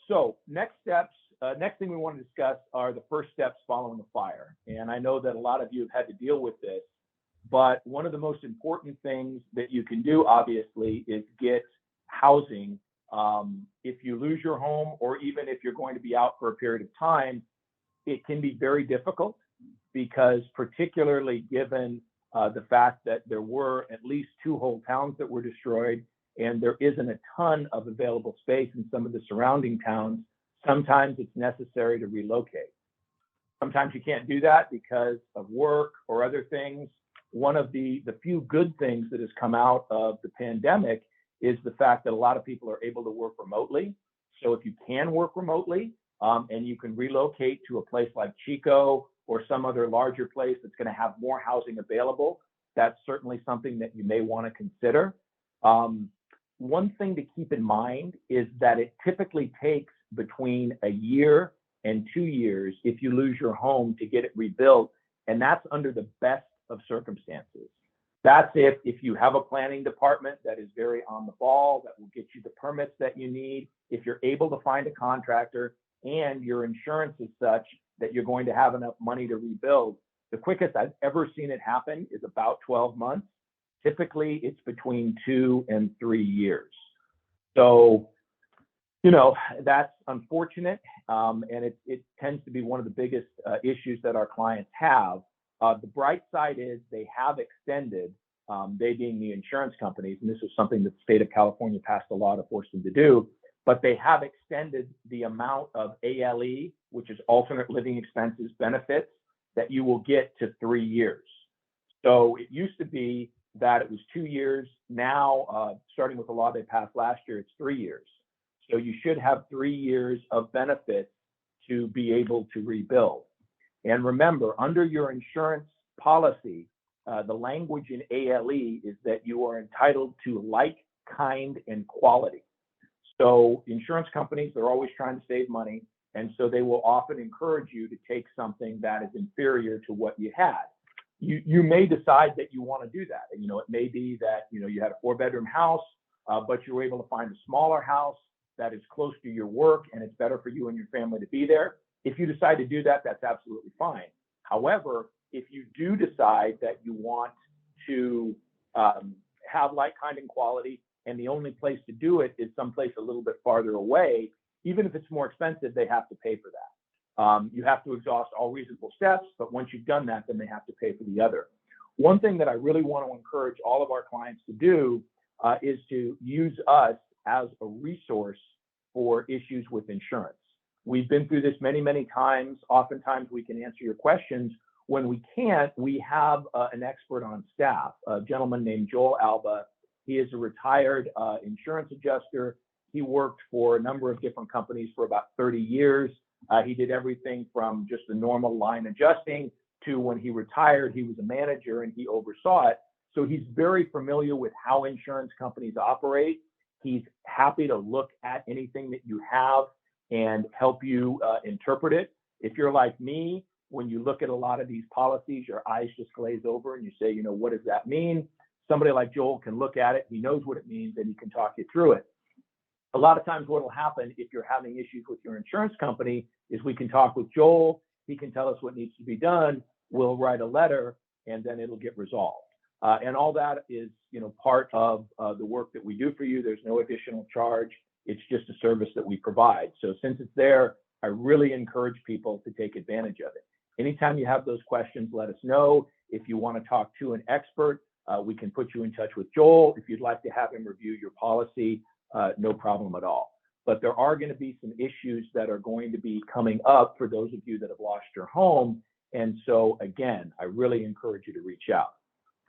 So next steps, next thing we want to discuss are the first steps following a fire. And I know that a lot of you have had to deal with this, but one of the most important things that you can do, obviously, is get housing. If you lose your home, or even if you're going to be out for a period of time, it can be very difficult, because particularly given the fact that there were at least 2 whole towns that were destroyed, and there isn't a ton of available space in some of the surrounding towns, sometimes it's necessary to relocate. Sometimes you can't do that because of work or other things. One of the few good things that has come out of the pandemic is the fact that a lot of people are able to work remotely. So if you can work remotely, and you can relocate to a place like Chico or some other larger place that's going to have more housing available, that's certainly something that you may want to consider. One thing to keep in mind is that it typically takes between a year and 2 years if you lose your home to get it rebuilt, and that's under the best of circumstances. That's if you have a planning department that is very on the ball, that will get you the permits that you need, if you're able to find a contractor and your insurance is such that you're going to have enough money to rebuild. The quickest I've ever seen it happen is about 12 months. Typically, it's between 2 and 3 years. So, you know, that's unfortunate, and it tends to be one of the biggest issues that our clients have. The bright side is they have extended, they being the insurance companies, and this is something that the state of California passed a law to force them to do, but they have extended the amount of ALE, which is alternate living expenses benefits, that you will get to 3 years. So it used to be that it was 2 years. Now, starting with the law they passed last year, it's 3 years. So you should have 3 years of benefits to be able to rebuild. And remember, under your insurance policy, the language in ALE is that you are entitled to like, kind, and quality. So insurance companies, they're always trying to save money. And so they will often encourage you to take something that is inferior to what you had. You may decide that you want to do that. You know, it may be that, you know, you had a 4-bedroom house, but you were able to find a smaller house that is close to your work and it's better for you and your family to be there. If you decide to do that, that's absolutely fine. However, if you do decide that you want to have like, kind, and quality, and the only place to do it is someplace a little bit farther away, even if it's more expensive, they have to pay for that. You have to exhaust all reasonable steps, but once you've done that, then they have to pay for the other. One thing that I really want to encourage all of our clients to do is to use us as a resource for issues with insurance. We've been through this many, many times. Oftentimes we can answer your questions. When we can't, we have an expert on staff, a gentleman named Joel Alba. He is a retired insurance adjuster. He worked for a number of different companies for about 30 years. He did everything from just the normal line adjusting to when he retired, he was a manager and he oversaw it. So he's very familiar with how insurance companies operate. He's happy to look at anything that you have and help you interpret it. If you're like me, when you look at a lot of these policies, your eyes just glaze over and you say, you know, what does that mean? Somebody like Joel can look at it, he knows what it means, and he can talk you through it. A lot of times what will happen if you're having issues with your insurance company is we can talk with Joel, he can tell us what needs to be done, we'll write a letter, and then it'll get resolved. And all that is, you know, part of the work that we do for you. There's no additional charge. It's just a service that we provide. So since it's there, I really encourage people to take advantage of it. Anytime you have those questions, let us know. If you want to talk to an expert, we can put you in touch with Joel. If you'd like to have him review your policy, no problem at all. But there are going to be some issues that are going to be coming up for those of you that have lost your home. And so again, I really encourage you to reach out.